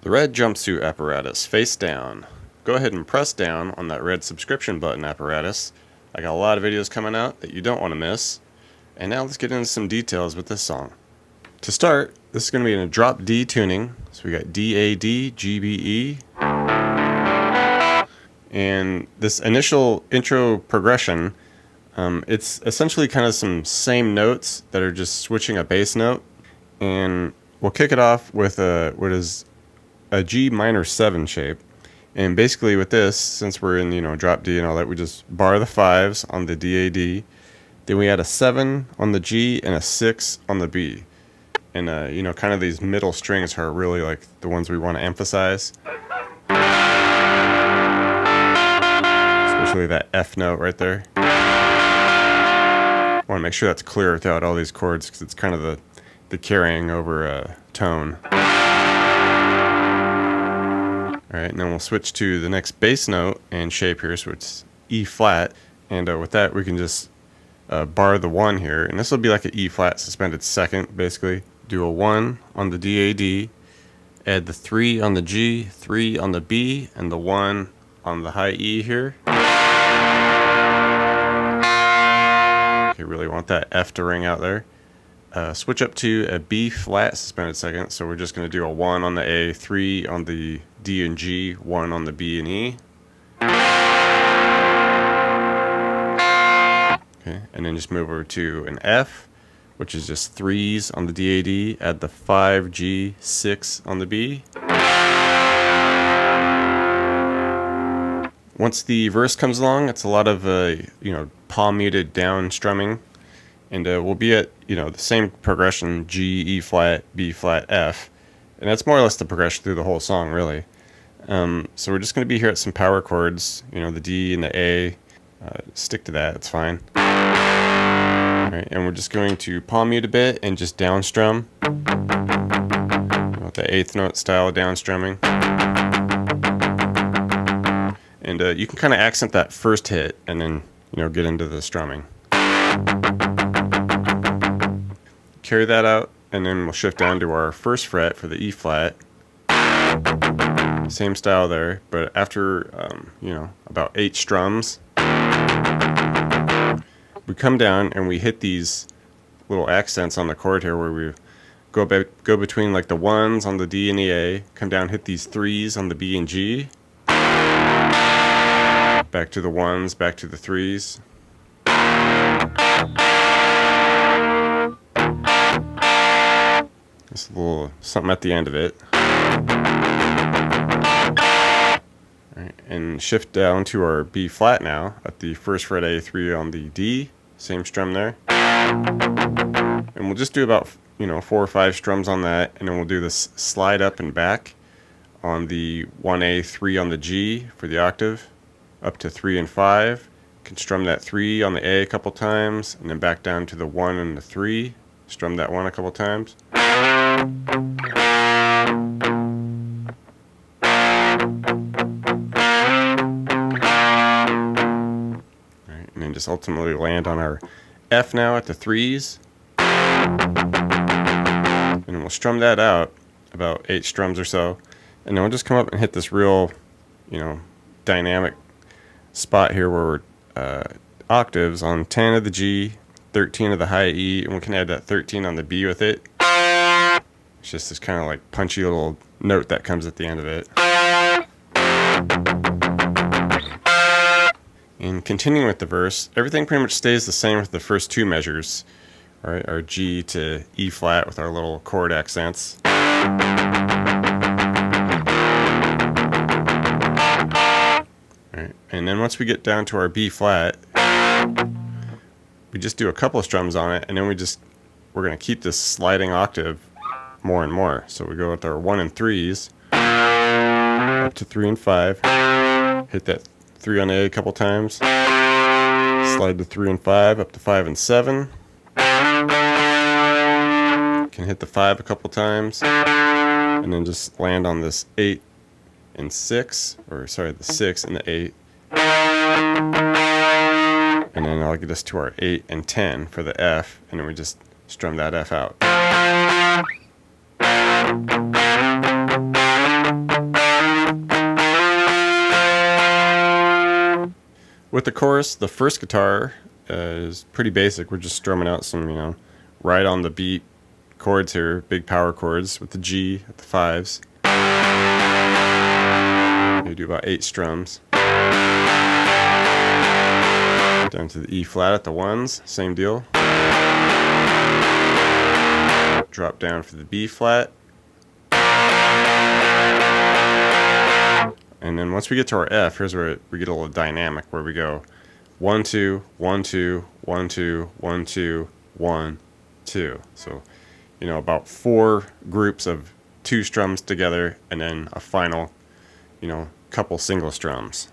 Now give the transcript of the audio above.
The red jumpsuit apparatus, face down. Go ahead and press down on that red subscription button apparatus. I got a lot of videos coming out that you don't want to miss. And now let's get into some details with this song. To start, this is going to be in a drop D tuning. So we got D, A, D, G, B, E. And this initial intro progression, it's essentially kind of some same notes that are just switching a bass note. And we'll kick it off with what is a G minor 7 shape. And basically with this, since we're in, drop D and all that, we just bar the 5s on the D, A, D. Then we add a 7 on the G and a 6 on the B. And, kind of these middle strings are really like the ones we want to emphasize. Especially that F note right there. I want to make sure that's clear throughout all these chords because it's kind of the carrying over tone. Alright, and then we'll switch to the next bass note and shape here, so it's E flat. And with that, we can just bar the 1 here. And this will be like an E flat suspended second, basically. Do a 1 on the D, A, D. Add the 3 on the G, 3 on the B, and the 1 on the high E here. Okay, really want that F to ring out there. Switch up to a B flat suspended second, so we're just going to do a 1 on the A, 3 on the D and G, 1 on the B and E. Okay, and then just move over to an F, which is just 3s on the D, A, D, add the 5, G, 6 on the B. Once the verse comes along, it's a lot of, palm muted down strumming. And we'll be at, the same progression, G, E flat, B flat, F. And that's more or less the progression through the whole song, really. So we're just going to be here at some power chords, the D and the A. Stick to that, it's fine. Alright, and we're just going to palm mute a bit and just down strum. With the 8th note style down strumming. And you can kind of accent that first hit and then, get into the strumming. Carry that out, and then we'll shift down to our first fret for the E flat. Same style there, but after, about 8 strums, we come down and we hit these little accents on the chord here where we go between like the 1s on the D and the A, come down, hit these 3s on the B and G, back to the 1s, back to the 3s. Just a little something at the end of it. Alright, and shift down to our B flat now at the first fret A, 3 on the D, same strum there. And we'll just do about 4 or 5 strums on that, and then we'll do this slide up and back on the 1A, 3 on the G for the octave, up to 3 and 5. Can strum that 3 on the A a couple times, and then back down to the 1 and the 3. Strum that 1 a couple times. Alright, and then just ultimately land on our F now at the 3s. And then we'll strum that out, about 8 strums or so. And then we'll just come up and hit this real, dynamic spot here where we're octaves on 10 of the G, 13 of the high E, and we can add that 13 on the B with it. It's just this kind of like punchy little note that comes at the end of it. And continuing with the verse, everything pretty much stays the same with the first 2 measures. All right, our G to E flat with our little chord accents. Alright, and then once we get down to our B flat, we just do a couple of strums on it, and then we're going to keep this sliding octave more and more. So we go with our 1 and 3s up to 3 and 5, hit that 3 on A a couple times, slide to 3 and 5 up to 5 and 7, can hit the 5 a couple times, and then just land on this 8 and 6, the 6 and the 8. And then I'll get us to our 8 and 10 for the F, and then we just strum that F out. With the chorus, the first guitar is pretty basic. We're just strumming out some, right on the beat chords here, big power chords with the G at the 5s. You do about 8 strums. Down to the E flat at the 1s, same deal. Drop down for the B flat. And then once we get to our F, here's where we get a little dynamic, where we go 1 2 1 2 1 2 1 2 1 2. So, about 4 groups of 2 strums together, and then a final, couple single strums.